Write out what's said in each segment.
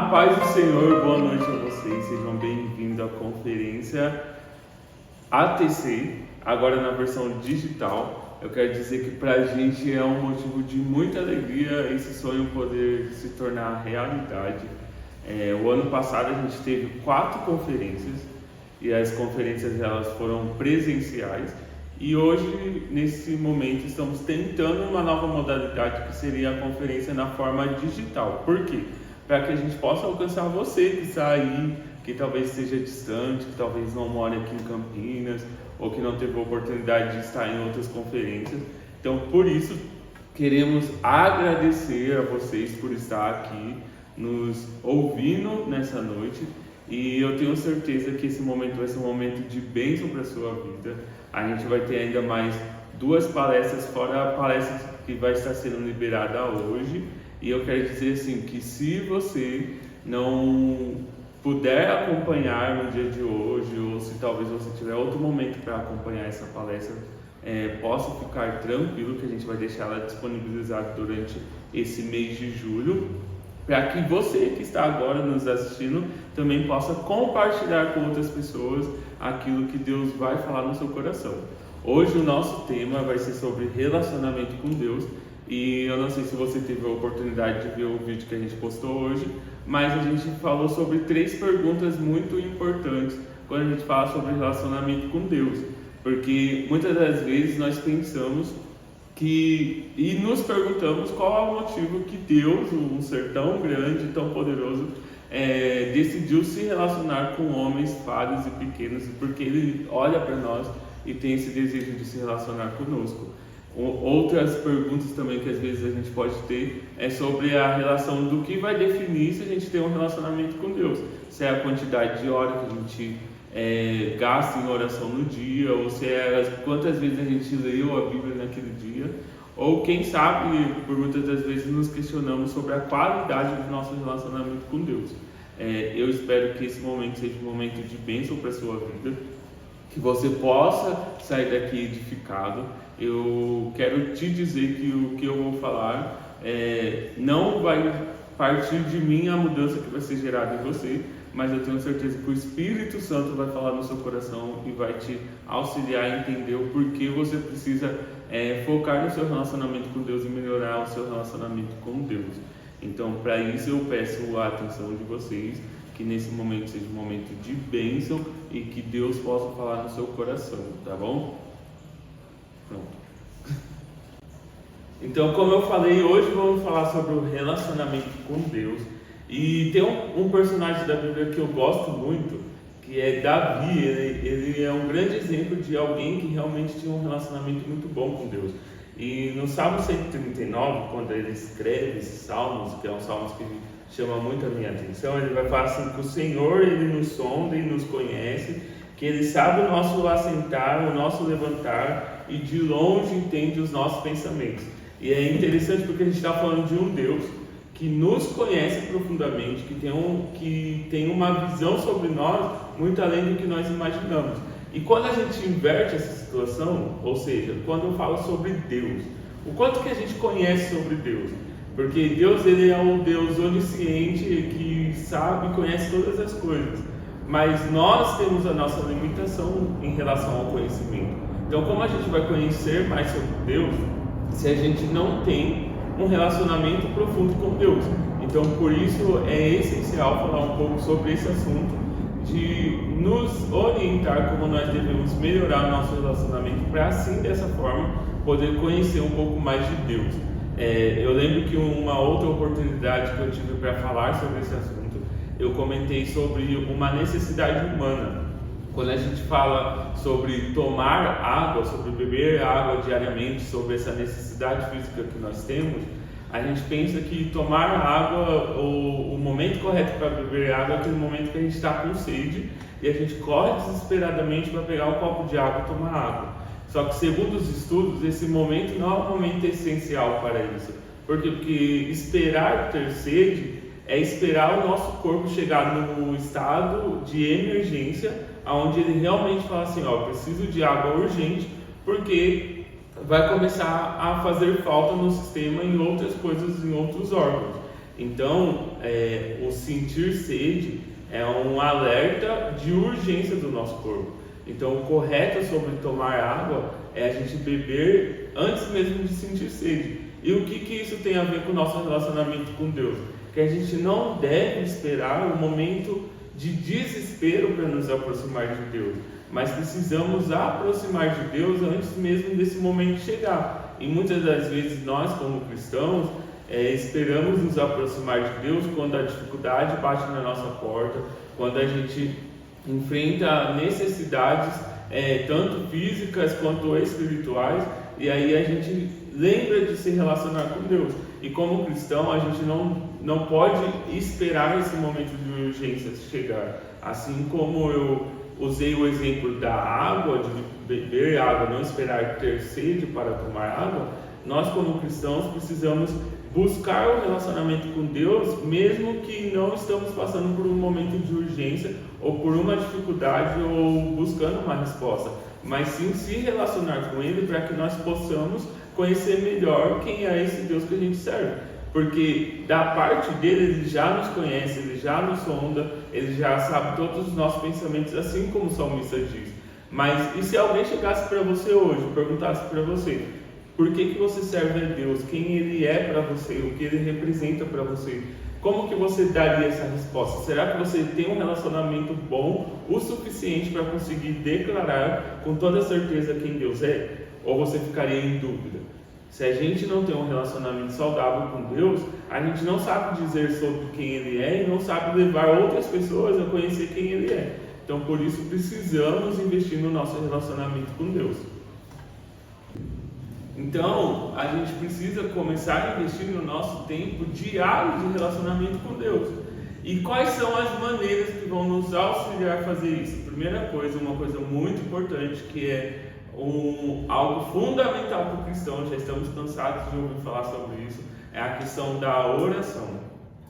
A paz do Senhor, boa noite a vocês, sejam bem-vindos à conferência ATC, agora na versão digital. Eu quero dizer que para a gente é um motivo de muita alegria esse sonho poder se tornar realidade. O ano passado a gente teve 4 conferências e as conferências elas foram presenciais. E hoje, nesse momento, estamos tentando uma nova modalidade que seria a conferência na forma digital. Por quê? Para que a gente possa alcançar você que está aí, que talvez esteja distante, que talvez não more aqui em Campinas, ou que não teve a oportunidade de estar em outras conferências. Então, por isso, queremos agradecer a vocês por estar aqui, nos ouvindo nessa noite. E eu tenho certeza que esse momento vai ser um momento de bênção para a sua vida. A gente vai ter ainda mais 2 palestras, fora a palestra que vai estar sendo liberada hoje. E eu quero dizer assim, que se você não puder acompanhar no dia de hoje, ou se talvez você tiver outro momento para acompanhar essa palestra, possa ficar tranquilo que a gente vai deixar ela disponibilizada durante esse mês de julho, para que você que está agora nos assistindo também possa compartilhar com outras pessoas aquilo que Deus vai falar no seu coração. Hoje o nosso tema vai ser sobre relacionamento com Deus, e eu não sei se você teve a oportunidade de ver o vídeo que a gente postou hoje, mas a gente falou sobre 3 perguntas muito importantes quando a gente fala sobre relacionamento com Deus, porque muitas das vezes nós pensamos e nos perguntamos qual é o motivo que Deus, um ser tão grande, tão poderoso, decidiu se relacionar com homens falhos e pequenos, porque Ele olha para nós e tem esse desejo de se relacionar conosco. Outras perguntas também que às vezes a gente pode ter é sobre a relação do que vai definir se a gente tem um relacionamento com Deus. Se é a quantidade de horas que a gente gasta em oração no dia, ou se é quantas vezes a gente leu a Bíblia naquele dia, ou quem sabe, por muitas das vezes nos questionamos sobre a qualidade do nosso relacionamento com Deus. Eu espero que esse momento seja um momento de bênção para a sua vida, que você possa sair daqui edificado. Eu quero te dizer que o que eu vou falar não vai partir de mim a mudança que vai ser gerada em você, mas eu tenho certeza que o Espírito Santo vai falar no seu coração e vai te auxiliar a entender o porquê você precisa focar no seu relacionamento com Deus e melhorar o seu relacionamento com Deus. Então, para isso eu peço a atenção de vocês, que nesse momento seja um momento de bênção e que Deus possa falar no seu coração, tá bom? Pronto. Então, como eu falei, hoje vamos falar sobre o relacionamento com Deus. E tem um personagem da Bíblia que eu gosto muito, que é Davi. Ele é um grande exemplo de alguém que realmente tinha um relacionamento muito bom com Deus. E no Salmo 139, quando ele escreve esses salmos, que é um salmo que chama muito a minha atenção, ele vai falar assim, que o Senhor, Ele nos sonda e nos conhece, que Ele sabe o nosso assentar, o nosso levantar, e de longe entende os nossos pensamentos. E é interessante porque a gente está falando de um Deus que nos conhece profundamente, que tem uma visão sobre nós muito além do que nós imaginamos. E quando a gente inverte essa situação, ou seja, quando eu falo sobre Deus, o quanto que a gente conhece sobre Deus? Porque Deus, Ele é um Deus onisciente que sabe e conhece todas as coisas, mas nós temos a nossa limitação em relação ao conhecimento. Então, como a gente vai conhecer mais sobre Deus se a gente não tem um relacionamento profundo com Deus? Então, por isso é essencial falar um pouco sobre esse assunto, de nos orientar como nós devemos melhorar o nosso relacionamento, para assim, dessa forma, poder conhecer um pouco mais de Deus. Eu lembro que uma outra oportunidade que eu tive para falar sobre esse assunto, eu comentei sobre uma necessidade humana. Quando a gente fala sobre tomar água, sobre beber água diariamente, sobre essa necessidade física que nós temos, a gente pensa que tomar água, o momento correto para beber água é aquele momento que a gente está com sede e a gente corre desesperadamente para pegar um copo de água e tomar água. Só que, segundo os estudos, esse momento não é um momento essencial para isso. Por quê? Porque esperar ter sede é esperar o nosso corpo chegar no estado de emergência, onde ele realmente fala assim, preciso de água urgente, porque vai começar a fazer falta no sistema, em outras coisas, em outros órgãos. Então, o sentir sede é um alerta de urgência do nosso corpo. Então, o correto sobre tomar água é a gente beber antes mesmo de sentir sede. E o que isso tem a ver com o nosso relacionamento com Deus? Que a gente não deve esperar um momento de desespero para nos aproximar de Deus, mas precisamos aproximar de Deus antes mesmo desse momento chegar. E muitas das vezes nós, como cristãos, esperamos nos aproximar de Deus quando a dificuldade bate na nossa porta, quando a gente enfrenta necessidades tanto físicas quanto espirituais, e aí a gente lembra de se relacionar com Deus. E como cristão, a gente não pode esperar esse momento de urgência chegar. Assim como eu usei o exemplo da água, de beber água, não esperar ter sede para tomar água, nós como cristãos precisamos buscar o relacionamento com Deus, mesmo que não estamos passando por um momento de urgência, ou por uma dificuldade, ou buscando uma resposta, mas sim se relacionar com Ele para que nós possamos conhecer melhor quem é esse Deus que a gente serve. Porque da parte dele, Ele já nos conhece, Ele já nos sonda, Ele já sabe todos os nossos pensamentos, assim como o salmista diz. Mas e se alguém chegasse para você hoje, perguntasse para você, por que você serve a Deus? Quem Ele é para você? O que Ele representa para você? Como que você daria essa resposta? Será que você tem um relacionamento bom o suficiente para conseguir declarar com toda certeza quem Deus é? Ou você ficaria em dúvida? Se a gente não tem um relacionamento saudável com Deus, a gente não sabe dizer sobre quem Ele é e não sabe levar outras pessoas a conhecer quem Ele é. Então, por isso, precisamos investir no nosso relacionamento com Deus. Então, a gente precisa começar a investir no nosso tempo diário de relacionamento com Deus. E quais são as maneiras que vão nos auxiliar a fazer isso? Primeira coisa, uma coisa muito importante, que é algo fundamental para o cristão, já estamos cansados de ouvir falar sobre isso, é a questão da oração.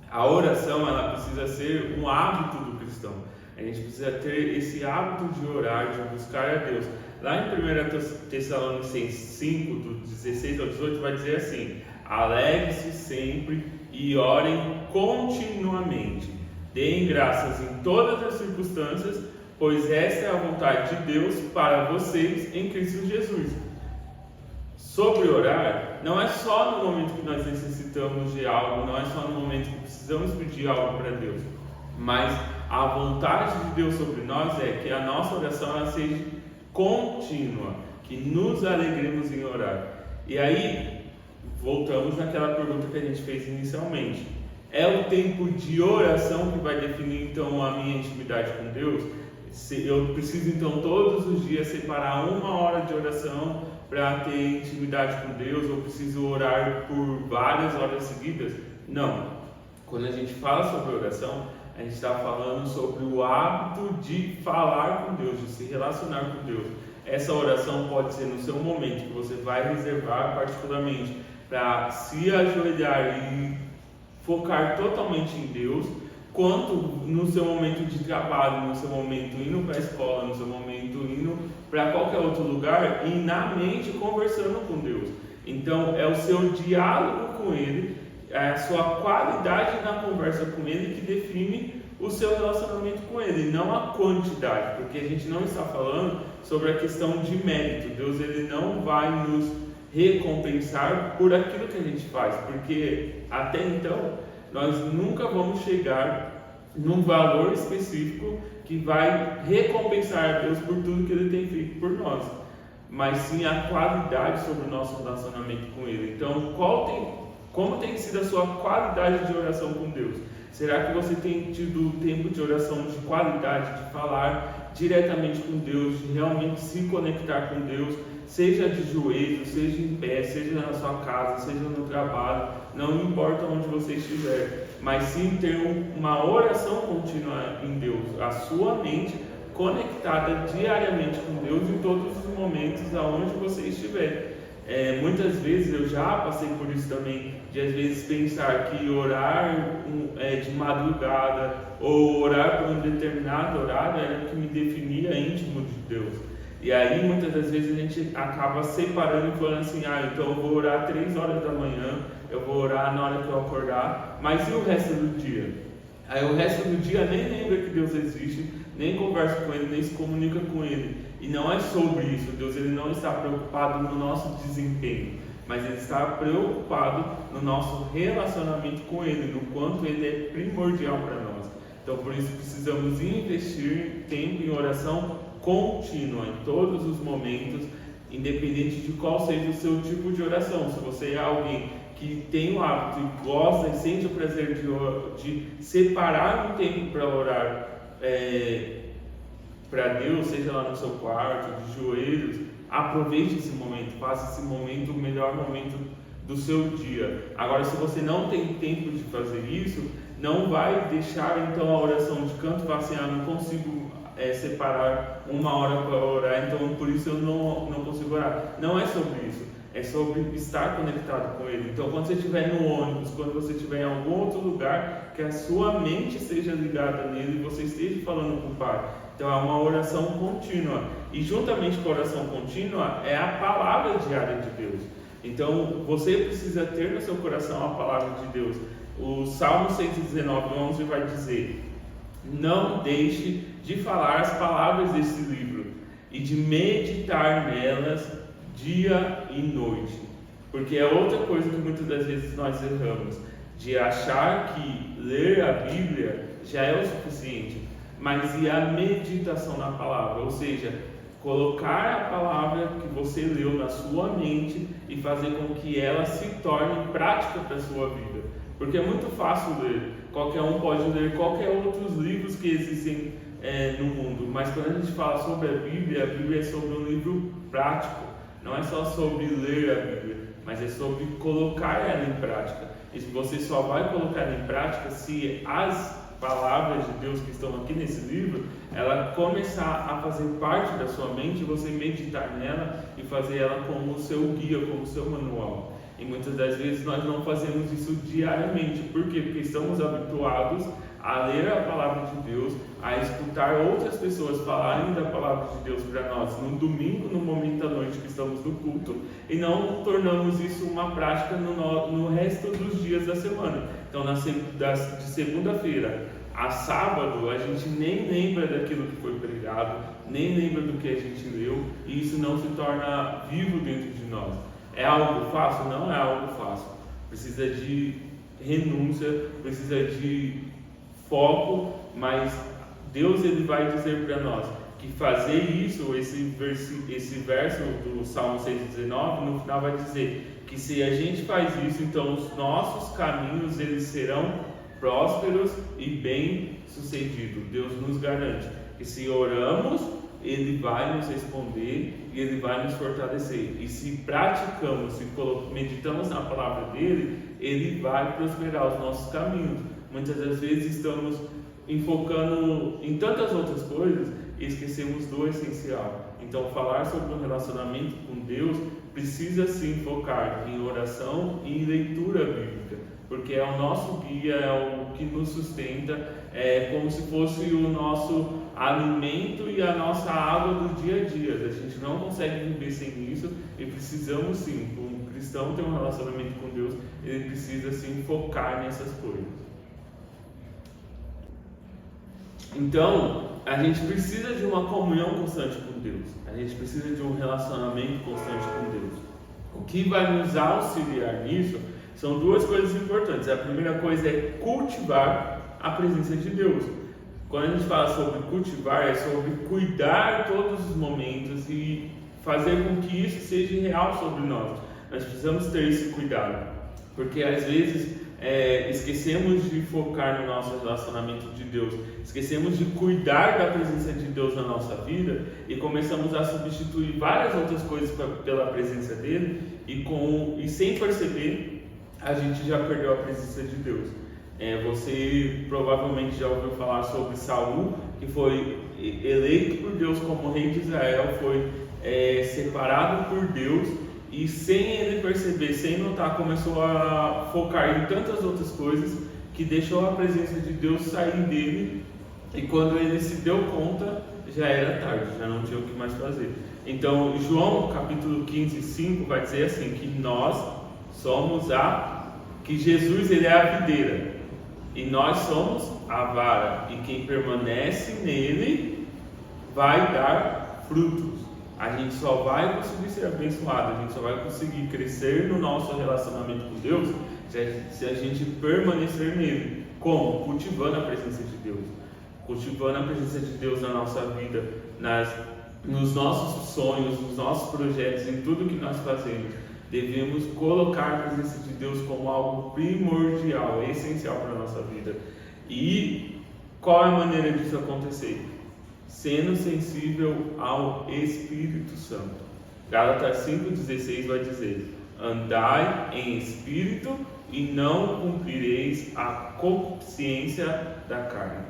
A oração, ela precisa ser um hábito do cristão. A gente precisa ter esse hábito de orar, de buscar a Deus. Lá em 1 Tessalonicenses 5, do 16 ao 18, vai dizer assim: alegre-se sempre e orem continuamente. Deem graças em todas as circunstâncias, pois esta é a vontade de Deus para vocês em Cristo Jesus. Sobre orar, não é só no momento que nós necessitamos de algo, não é só no momento que precisamos pedir algo para Deus, mas a vontade de Deus sobre nós é que a nossa oração ela seja contínua, que nos alegremos em orar. E aí, voltamos naquela pergunta que a gente fez inicialmente. É o tempo de oração que vai definir então a minha intimidade com Deus? Eu preciso então todos os dias separar 1 hora de oração para ter intimidade com Deus? Ou preciso orar por várias horas seguidas? Não. Quando a gente fala sobre oração, a gente está falando sobre o hábito de falar com Deus, de se relacionar com Deus. Essa oração pode ser no seu momento, que você vai reservar particularmente para se ajoelhar e focar totalmente em Deus, quanto no seu momento de trabalho, no seu momento indo para a escola, no seu momento indo para qualquer outro lugar e na mente conversando com Deus. Então é o seu diálogo com Ele, é a sua qualidade na conversa com Ele que define o seu relacionamento com Ele, não a quantidade, porque a gente não está falando sobre a questão de mérito. Deus ele não vai nos recompensar por aquilo que a gente faz, porque até então nós nunca vamos chegar num valor específico que vai recompensar a Deus por tudo que Ele tem feito por nós, mas sim a qualidade sobre o nosso relacionamento com Ele. Então, como tem sido a sua qualidade de oração com Deus? Será que você tem tido tempo de oração de qualidade, de falar diretamente com Deus, de realmente se conectar com Deus, seja de joelhos, seja em pé, seja na sua casa, seja no trabalho, não importa onde você estiver, mas sim ter uma oração contínua em Deus, a sua mente conectada diariamente com Deus em todos os momentos aonde você estiver. Muitas vezes eu já passei por isso também, de às vezes pensar que orar de madrugada ou orar por um determinado horário era o que me definia íntimo de Deus. E aí muitas das vezes a gente acaba separando e falando assim, então eu vou orar 3 horas da manhã, eu vou orar na hora que eu acordar, mas e o resto do dia? Aí o resto do dia nem lembra que Deus existe, nem conversa com Ele, nem se comunica com Ele. E não é sobre isso. Deus ele não está preocupado no nosso desempenho, mas Ele está preocupado no nosso relacionamento com Ele, no quanto Ele é primordial para nós. Então por isso precisamos investir tempo em oração contínua, em todos os momentos, independente de qual seja o seu tipo de oração. Se você é alguém que tem o hábito e gosta e sente o prazer de separar um tempo para orar para Deus, seja lá no seu quarto, de joelhos, aproveite esse momento, faça esse momento o melhor momento do seu dia. Agora, se você não tem tempo de fazer isso, não vai deixar então a oração de canto e falar assim, não consigo separar uma hora para orar, então por isso eu não consigo orar. Não é sobre isso, é sobre estar conectado com Ele. Então quando você estiver no ônibus, quando você estiver em algum outro lugar, que a sua mente esteja ligada nele e você esteja falando com o Pai. Então é uma oração contínua, e juntamente com a oração contínua é a palavra diária de Deus. Então você precisa ter no seu coração a palavra de Deus. O Salmo 119:11 vai dizer: não deixe de falar as palavras desse livro e de meditar nelas dia e noite. Porque é outra coisa que muitas das vezes nós erramos, de achar que ler a Bíblia já é o suficiente, mas e a meditação na palavra, ou seja, colocar a palavra que você leu na sua mente e fazer com que ela se torne prática para a sua vida. Porque é muito fácil ler, qualquer um pode ler qualquer outros livros que existem no mundo, mas quando a gente fala sobre a Bíblia é sobre um livro prático, não é só sobre ler a Bíblia, mas é sobre colocar ela em prática. E você só vai colocar ela em prática se as palavras de Deus que estão aqui nesse livro, ela começar a fazer parte da sua mente, você meditar nela e fazer ela como o seu guia, como o seu manual. E muitas das vezes nós não fazemos isso diariamente. Por quê? Porque estamos habituados a ler a palavra de Deus, a escutar outras pessoas falarem da palavra de Deus para nós no domingo, no momento da noite que estamos no culto, e não tornamos isso uma prática no resto dos dias da semana. Então de segunda-feira a sábado a gente nem lembra daquilo que foi pregado, nem lembra do que a gente leu, e isso não se torna vivo dentro de nós. É algo fácil? Não é algo fácil. Precisa de renúncia, precisa de foco, mas Deus ele vai dizer para nós que fazer isso, esse verso do Salmo 119, no final vai dizer que se a gente faz isso, então os nossos caminhos eles serão prósperos e bem sucedidos. Deus nos garante que se oramos, Ele vai nos responder e Ele vai nos fortalecer. E se praticamos, se meditamos na palavra dEle, Ele vai prosperar os nossos caminhos. Muitas das vezes estamos enfocando em tantas outras coisas e esquecemos do essencial. Então falar sobre um relacionamento com Deus precisa sim focar em oração e em leitura bíblica, porque é o nosso guia, é o que nos sustenta, é como se fosse o nosso alimento e a nossa água do dia a dia. A gente não consegue viver sem isso e precisamos sim, um cristão ter um relacionamento com Deus, ele precisa sim focar nessas coisas. Então, a gente precisa de uma comunhão constante com Deus, a gente precisa de um relacionamento constante com Deus. O que vai nos auxiliar nisso são duas coisas importantes. A primeira coisa é cultivar a presença de Deus. Quando a gente fala sobre cultivar, é sobre cuidar todos os momentos e fazer com que isso seja real sobre nós. Nós precisamos ter esse cuidado, porque às vezes esquecemos de focar no nosso relacionamento de Deus, esquecemos de cuidar da presença de Deus na nossa vida e começamos a substituir várias outras coisas pela presença dele e sem perceber a gente já perdeu a presença de Deus. Você provavelmente já ouviu falar sobre Saul, que foi eleito por Deus como rei de Israel, foi separado por Deus e sem ele perceber, sem notar, começou a focar em tantas outras coisas que deixou a presença de Deus sair dele, e quando ele se deu conta já era tarde, já não tinha o que mais fazer. Então João capítulo 15:5 vai dizer assim, que nós somos a que Jesus ele é a videira e nós somos a vara, e quem permanece nele vai dar frutos. A gente só vai conseguir ser abençoado, a gente só vai conseguir crescer no nosso relacionamento com Deus se a gente permanecer nele. Como? Cultivando a presença de Deus. Cultivando a presença de Deus na nossa vida, nos nossos sonhos, nos nossos projetos, em tudo que nós fazemos. Devemos colocar a presença de Deus como algo primordial, essencial para a nossa vida. E qual é a maneira disso acontecer? Sendo sensível ao Espírito Santo. Gálatas 5,16 vai dizer: andai em espírito e não cumprireis a consciência da carne.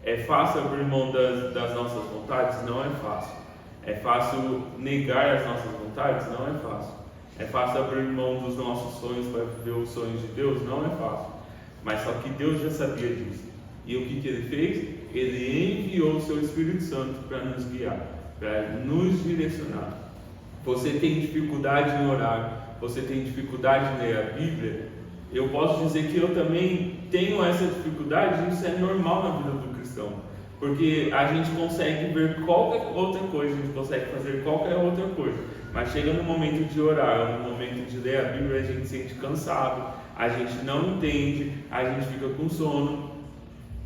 É fácil abrir mão das nossas vontades? Não é fácil. É fácil negar as nossas vontades? Não é fácil. É fácil abrir mão dos nossos sonhos para viver os sonhos de Deus? Não é fácil. Mas só que Deus já sabia disso. E o que ele fez? Ele enviou o seu Espírito Santo para nos guiar, para nos direcionar. Você tem dificuldade em orar, você tem dificuldade em ler a Bíblia? Eu posso dizer que eu também tenho essa dificuldade, e isso é normal na vida do cristão. Porque a gente consegue ver qualquer outra coisa, a gente consegue fazer qualquer outra coisa. Mas chega no momento de orar, no momento de ler a Bíblia, a gente se sente cansado, a gente não entende, a gente fica com sono.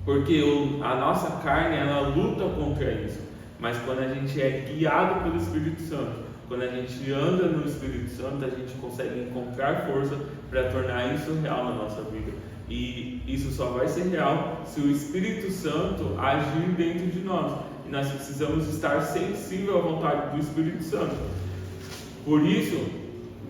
Porque a nossa carne, ela luta contra isso. Mas quando a gente é guiado pelo Espírito Santo, quando a gente anda no Espírito Santo, a gente consegue encontrar força para tornar isso real na nossa vida. E isso só vai ser real se o Espírito Santo agir dentro de nós. E nós precisamos estar sensíveis à vontade do Espírito Santo. Por isso,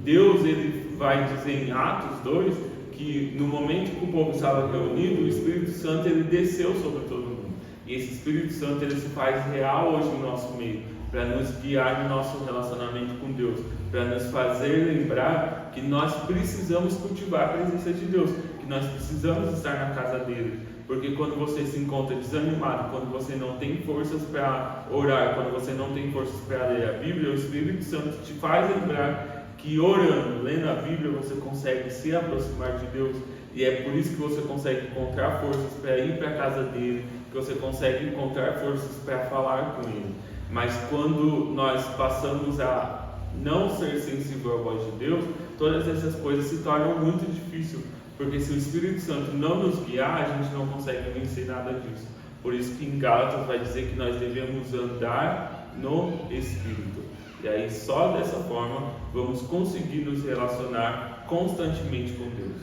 Deus ele vai dizer em Atos 2 que no momento que o povo estava reunido, o Espírito Santo ele desceu sobre todo mundo. E esse Espírito Santo ele se faz real hoje no nosso meio, para nos guiar no nosso relacionamento com Deus, para nos fazer lembrar que nós precisamos cultivar a presença de Deus, que nós precisamos estar na casa dele. Porque quando você se encontra desanimado, quando você não tem forças para orar, quando você não tem forças para ler a Bíblia, o Espírito Santo te faz lembrar que orando, lendo a Bíblia, você consegue se aproximar de Deus. E é por isso que você consegue encontrar forças para ir para a casa dele, que você consegue encontrar forças para falar com ele. Mas quando nós passamos a não ser sensível à voz de Deus, todas essas coisas se tornam muito difíceis. Porque se o Espírito Santo não nos guiar, a gente não consegue vencer nada disso. Por isso que em Gálatas vai dizer que nós devemos andar no Espírito. E aí só dessa forma vamos conseguir nos relacionar constantemente com Deus.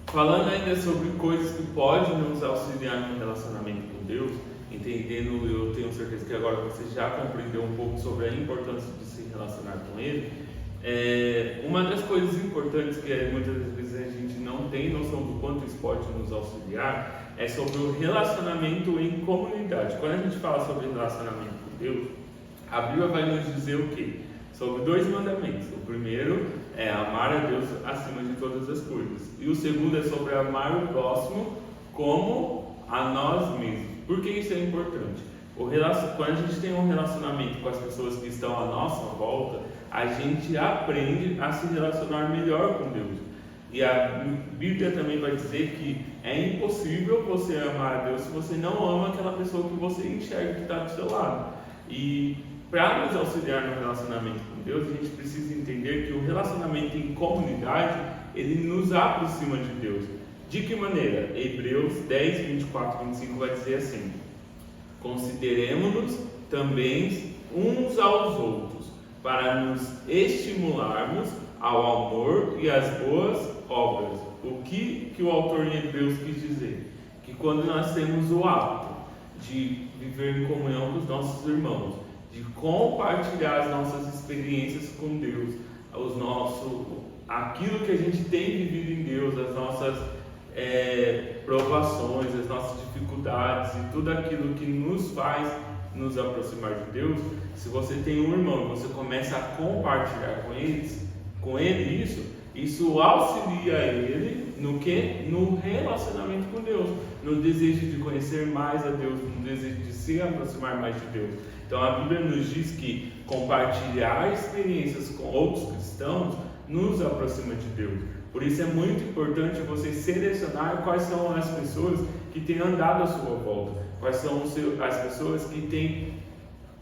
Falando ainda sobre coisas que podem nos auxiliar no relacionamento com Deus, entendendo, eu tenho certeza que agora você já compreendeu um pouco sobre a importância de se relacionar com Ele. Uma das coisas importantes que muitas vezes a gente não tem noção do quanto isso pode nos auxiliar é sobre o relacionamento em comunidade. Quando a gente fala sobre relacionamento com Deus, a Bíblia vai nos dizer o quê? Sobre 2 mandamentos. O primeiro é amar a Deus acima de todas as coisas. E o segundo é sobre amar o próximo como a nós mesmos. Por que isso é importante? Quando a gente tem um relacionamento com as pessoas que estão à nossa volta, a gente aprende a se relacionar melhor com Deus. E a Bíblia também vai dizer que é impossível você amar a Deus se você não ama aquela pessoa que você enxerga que está do seu lado. E para nos auxiliar no relacionamento com Deus, a gente precisa entender que o relacionamento em comunidade, ele nos aproxima de Deus. De que maneira? Hebreus 10, 24 e 25 vai dizer assim: consideremos-nos também uns aos outros, para nos estimularmos ao amor e às boas obras. O que o autor em Hebreus quis dizer? Que quando nós temos o hábito de viver em comunhão com os nossos irmãos, de compartilhar as nossas experiências com Deus, aquilo que a gente tem vivido em Deus, as nossas provações, as nossas dificuldades e tudo aquilo que nos faz nos aproximar de Deus. Se você tem um irmão e você começa a compartilhar com ele isso auxilia ele no que? No relacionamento com Deus, no desejo de conhecer mais a Deus, no desejo de se aproximar mais de Deus. Então a Bíblia nos diz que compartilhar experiências com outros cristãos nos aproxima de Deus. Por isso é muito importante você selecionar quais são as pessoas que têm andado à sua volta, quais são as pessoas que têm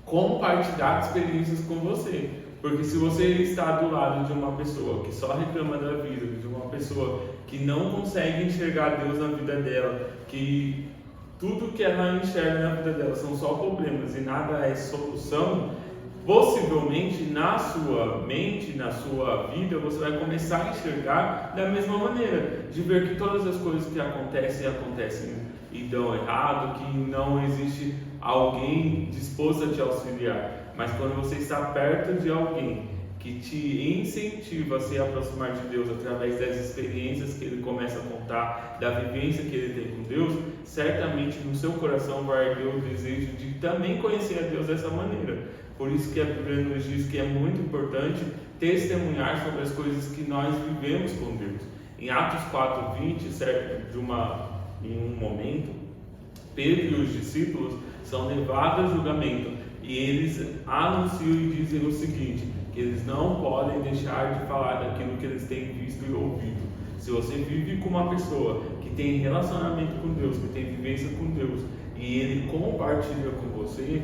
compartilhado experiências com você. Porque se você está do lado de uma pessoa que só reclama da vida, de uma pessoa que não consegue enxergar Deus na vida dela, que tudo que ela enxerga na vida dela são só problemas e nada é solução, possivelmente na sua mente, na sua vida, você vai começar a enxergar da mesma maneira, de ver que todas as coisas que acontecem e dão errado, que não existe alguém disposto a te auxiliar. Mas quando você está perto de alguém que te incentiva a se aproximar de Deus através das experiências que ele começa a contar, da vivência que ele tem com Deus, certamente no seu coração vai haver o desejo de também conhecer a Deus dessa maneira. Por isso que a Bíblia nos diz que é muito importante testemunhar sobre as coisas que nós vivemos com Deus. Em Atos 4:20, certo, em um momento, Pedro e os discípulos são levados a julgamento e eles anunciam e dizem o seguinte, que eles não podem deixar de falar daquilo que eles têm visto e ouvido. Se você vive com uma pessoa que tem relacionamento com Deus, que tem vivência com Deus, e ele compartilha com você,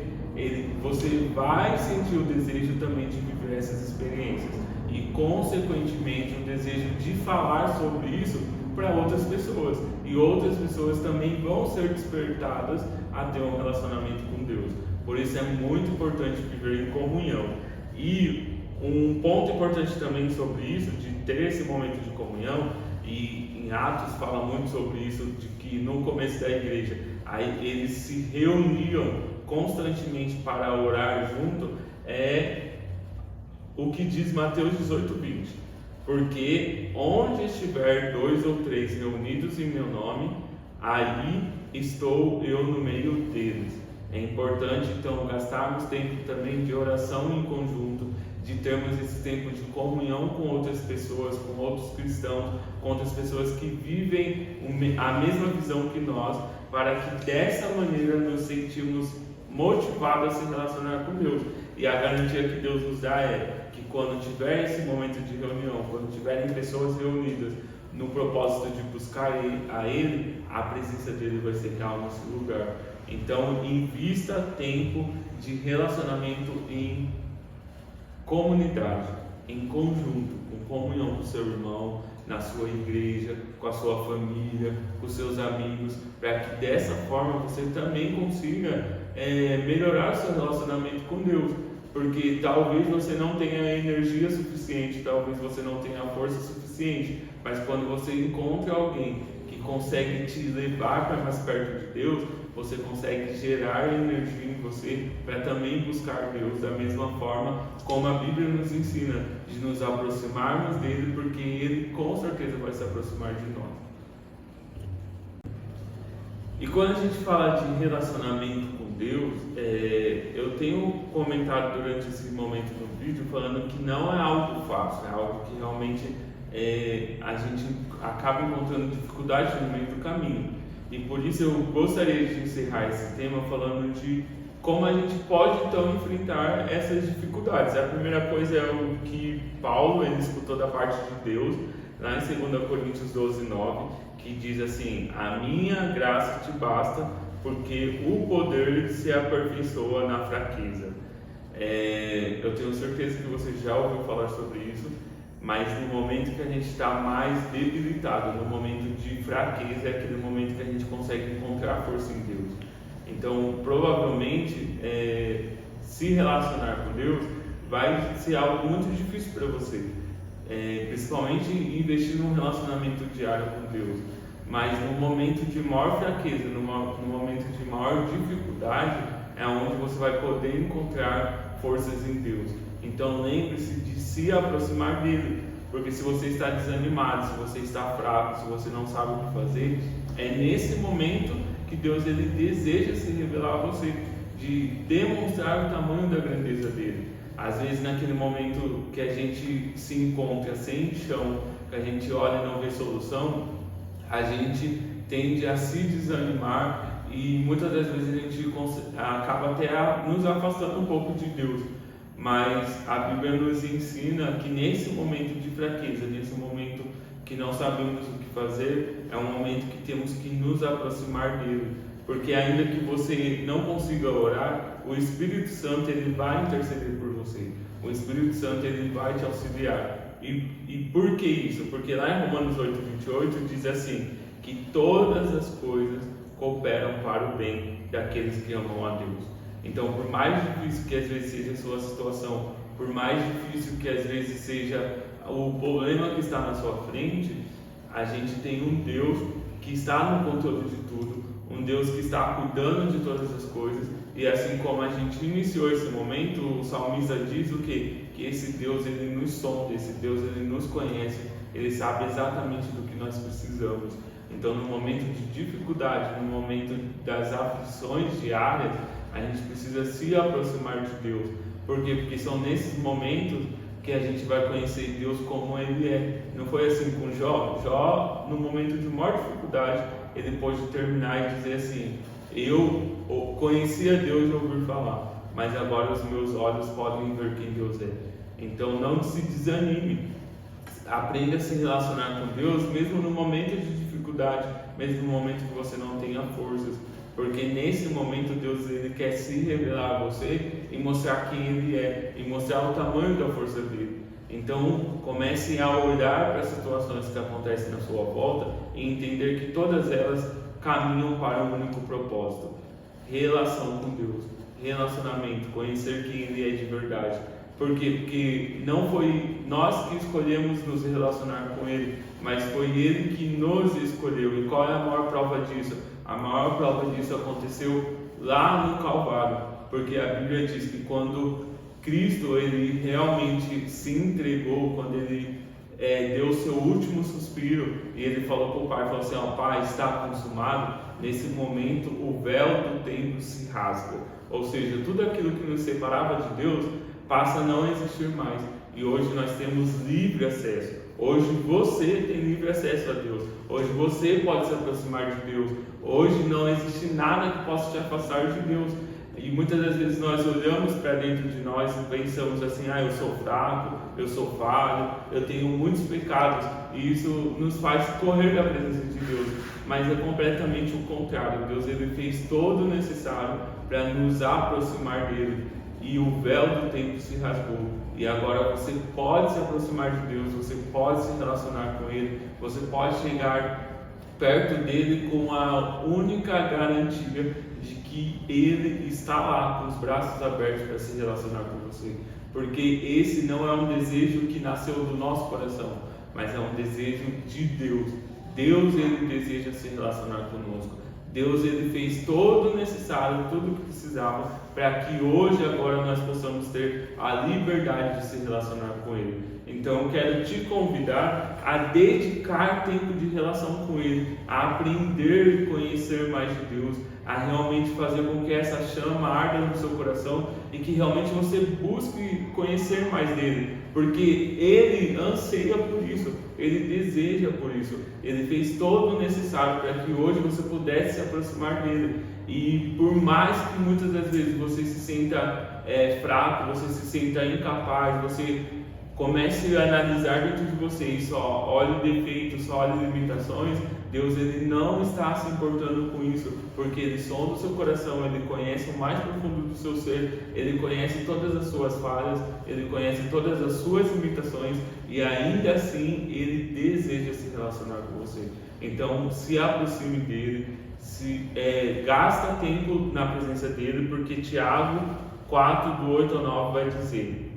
você vai sentir o desejo também de viver essas experiências e, consequentemente, o desejo de falar sobre isso para outras pessoas. E outras pessoas também vão ser despertadas a ter um relacionamento com Deus. Por isso é muito importante viver em comunhão. E um ponto importante também sobre isso, de ter esse momento de comunhão, e em Atos fala muito sobre isso, de que no começo da igreja, aí eles se reuniam constantemente para orar junto, é o que diz Mateus 18:20. Porque onde estiver 2 ou 3 reunidos em meu nome, aí estou eu no meio deles. É importante então gastarmos tempo também de oração em conjunto, de termos esse tempo de comunhão com outras pessoas, com outros cristãos, com outras pessoas que vivem a mesma visão que nós, para que dessa maneira nos sentimos motivados a se relacionar com Deus. E a garantia que Deus nos dá é que quando tiver esse momento de reunião, quando tiverem pessoas reunidas no propósito de buscar a Ele, a presença dele vai ser real nesse lugar. Então, invista tempo de relacionamento em comunidade, em conjunto, com comunhão com o seu irmão, na sua igreja, com a sua família, com os seus amigos, para que dessa forma você também consiga melhorar o seu relacionamento com Deus. Porque talvez você não tenha energia suficiente, talvez você não tenha força suficiente, mas quando você encontra alguém que consegue te levar para mais perto de Deus, você consegue gerar energia em você para também buscar Deus da mesma forma como a Bíblia nos ensina, de nos aproximarmos dele, porque ele com certeza vai se aproximar de nós. E quando a gente fala de relacionamento com Deus, eu tenho comentado durante esse momento no vídeo falando que não é algo fácil, é algo que realmente a gente acaba encontrando dificuldade no meio do caminho. E por isso eu gostaria de encerrar esse tema falando de como a gente pode então enfrentar essas dificuldades. A primeira coisa é o que Paulo ele escutou da parte de Deus, lá em 2 Coríntios 12:9, que diz assim: a minha graça te basta, porque o poder se aperfeiçoa na fraqueza. Eu tenho certeza que você já ouviu falar sobre isso, mas no momento que a gente está mais debilitado, no momento de fraqueza, é aquele momento que a gente consegue encontrar força em Deus. Então, provavelmente, se relacionar com Deus vai ser algo muito difícil para você, principalmente investir num relacionamento diário com Deus. Mas no momento de maior fraqueza, no momento de maior dificuldade, é onde você vai poder encontrar forças em Deus. Então lembre-se de se aproximar dele, porque se você está desanimado, se você está fraco, se você não sabe o que fazer, é nesse momento que Deus ele deseja se revelar a você, de demonstrar o tamanho da grandeza dele. Às vezes naquele momento que a gente se encontra sem chão, que a gente olha e não vê solução, a gente tende a se desanimar e muitas das vezes a gente acaba até nos afastando um pouco de Deus. mas a Bíblia nos ensina que nesse momento de fraqueza, nesse momento que não sabemos o que fazer, é um momento que temos que nos aproximar dele, porque ainda que você não consiga orar, o Espírito Santo ele vai interceder por você, o Espírito Santo ele vai te auxiliar. E por que isso? Porque lá em Romanos 8:28 diz assim, que todas as coisas cooperam para o bem daqueles que amam a Deus. Então, por mais difícil que às vezes seja a sua situação, por mais difícil que às vezes seja o problema que está na sua frente, a gente tem um Deus que está no controle de tudo, um Deus que está cuidando de todas as coisas, e assim como a gente iniciou esse momento, o salmista diz o quê? Que esse Deus ele nos sonda, esse Deus ele nos conhece, ele sabe exatamente do que nós precisamos. Então, no momento de dificuldade, no momento das aflições diárias, a gente precisa se aproximar de Deus. Por quê? Porque são nesses momentos que a gente vai conhecer Deus como Ele é. Não foi assim com Jó? Jó, no momento de maior dificuldade, ele pôde terminar e dizer assim: eu conhecia Deus e ouvi falar, mas agora os meus olhos podem ver quem Deus é. Então não se desanime, aprenda a se relacionar com Deus, mesmo no momento de dificuldade, mesmo no momento que você não tenha forças, porque nesse momento Deus ele quer se revelar a você e mostrar quem Ele é, e mostrar o tamanho da força dele. Então comece a olhar para as situações que acontecem na sua volta e entender que todas elas caminham para um único propósito: relação com Deus, relacionamento, conhecer quem Ele é de verdade. Por quê? Porque não foi nós que escolhemos nos relacionar com Ele, mas foi Ele que nos escolheu. E qual é a maior prova disso? A maior prova disso aconteceu lá no Calvário, porque a Bíblia diz que quando Cristo ele realmente se entregou, quando ele deu o seu último suspiro e ele falou para o Pai, falou assim: ó, Pai, está consumado. Nesse momento o véu do templo se rasga, ou seja, tudo aquilo que nos separava de Deus passa a não existir mais, e hoje nós temos livre acesso. Hoje você tem livre acesso a Deus, hoje você pode se aproximar de Deus, hoje não existe nada que possa te afastar de Deus. E muitas das vezes nós olhamos para dentro de nós e pensamos assim: eu sou fraco, eu sou falho, eu tenho muitos pecados, e isso nos faz correr da presença de Deus. Mas é completamente o contrário. Deus ele fez todo o necessário para nos aproximar dele, e o véu do templo se rasgou, e agora você pode se aproximar de Deus, você pode se relacionar com Ele, você pode chegar perto dele com a única garantia de que Ele está lá com os braços abertos para se relacionar com você, porque esse não é um desejo que nasceu do nosso coração, mas é um desejo de Deus. Deus ele deseja se relacionar conosco. Deus ele fez todo o necessário, tudo o que precisava, para que hoje, agora, nós possamos ter a liberdade de se relacionar com Ele. Então, eu quero te convidar a dedicar tempo de relação com Ele, a aprender e conhecer mais de Deus, a realmente fazer com que essa chama arda no seu coração e que realmente você busque conhecer mais dele, porque Ele anseia por isso, Ele deseja por isso, Ele fez todo o necessário para que hoje você pudesse se aproximar dele. E por mais que muitas das vezes você se sinta fraco, você se sinta incapaz, você comece a analisar dentro de você e só olhe defeitos, só olhe limitações, Deus ele não está se importando com isso, porque Ele sonda o seu coração, Ele conhece o mais profundo do seu ser, Ele conhece todas as suas falhas, Ele conhece todas as suas limitações, e ainda assim Ele deseja se relacionar com você. Então se aproxime dele, gasta tempo na presença dele, porque Tiago 4, do 8 ao 9 vai dizer: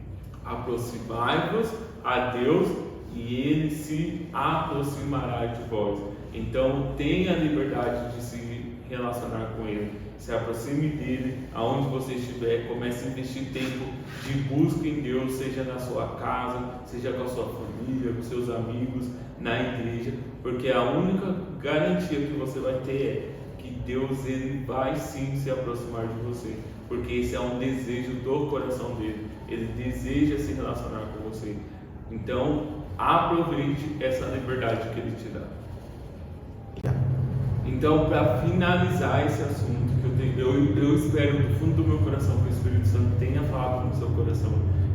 aproximai-vos a Deus e Ele se aproximará de vós. Então tenha a liberdade de se relacionar com Ele, se aproxime dele, aonde você estiver, comece a investir tempo de busca em Deus, seja na sua casa, seja com a sua família, com seus amigos, na igreja, porque a única garantia que você vai ter é que Deus ele vai sim se aproximar de você, porque esse é um desejo do coração dele, ele deseja se relacionar com você. Então aproveite essa liberdade que ele te dá. Então, para finalizar esse assunto, eu espero do fundo do meu coração que o Espírito Santo tenha falado no seu coração,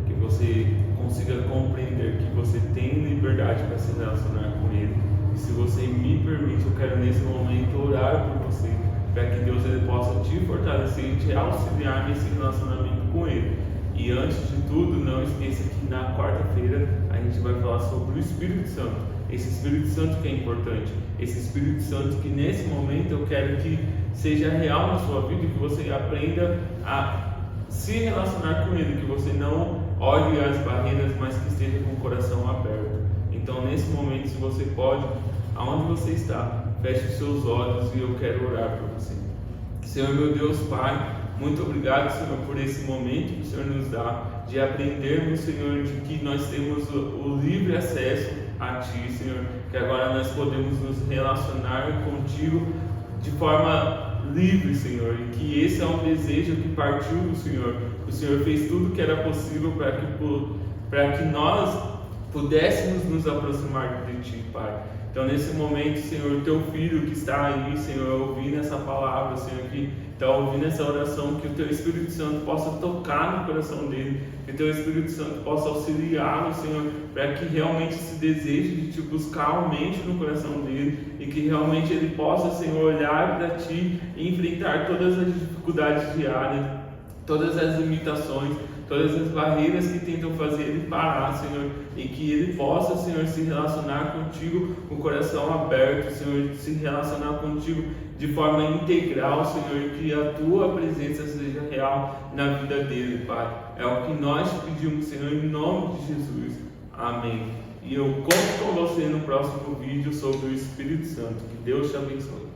que você consiga compreender que você tem liberdade para se relacionar com Ele. E se você me permite, eu quero nesse momento orar por você, para que Deus ele possa te fortalecer e te auxiliar nesse relacionamento com Ele. E antes de tudo, não esqueça que na quarta-feira a gente vai falar sobre o Espírito Santo. Esse Espírito Santo que é importante, esse Espírito Santo que nesse momento eu quero que seja real na sua vida, que você aprenda a se relacionar com Ele, que você não olhe as barreiras, mas que esteja com o coração aberto. Então nesse momento, se você pode, aonde você está, feche os seus olhos e eu quero orar por você. Senhor meu Deus, Pai, muito obrigado, Senhor, por esse momento que o Senhor nos dá, de aprendermos, Senhor, de que nós temos o livre acesso a Ti, Senhor, que agora nós podemos nos relacionar contigo de forma livre, Senhor, e que esse é um desejo que partiu do Senhor. O Senhor fez tudo que era possível para que nós pudéssemos nos aproximar de Ti, Pai. Então nesse momento, Senhor, Teu Filho que está aí, Senhor, ouvindo essa palavra, Senhor, que está ouvindo essa oração, que o Teu Espírito Santo possa tocar no coração dele, que o Teu Espírito Santo possa auxiliá-lo, Senhor, para que realmente esse desejo de Te buscar aumente no coração dele e que realmente ele possa, Senhor, olhar para Ti e enfrentar todas as dificuldades diárias, todas as limitações, todas as barreiras que tentam fazer ele parar, Senhor, e que ele possa, Senhor, se relacionar contigo com o coração aberto, Senhor, se relacionar contigo de forma integral, Senhor, e que a Tua presença seja real na vida dele, Pai. É o que nós te pedimos, Senhor, em nome de Jesus. Amém. E eu conto com você no próximo vídeo sobre o Espírito Santo. Que Deus te abençoe.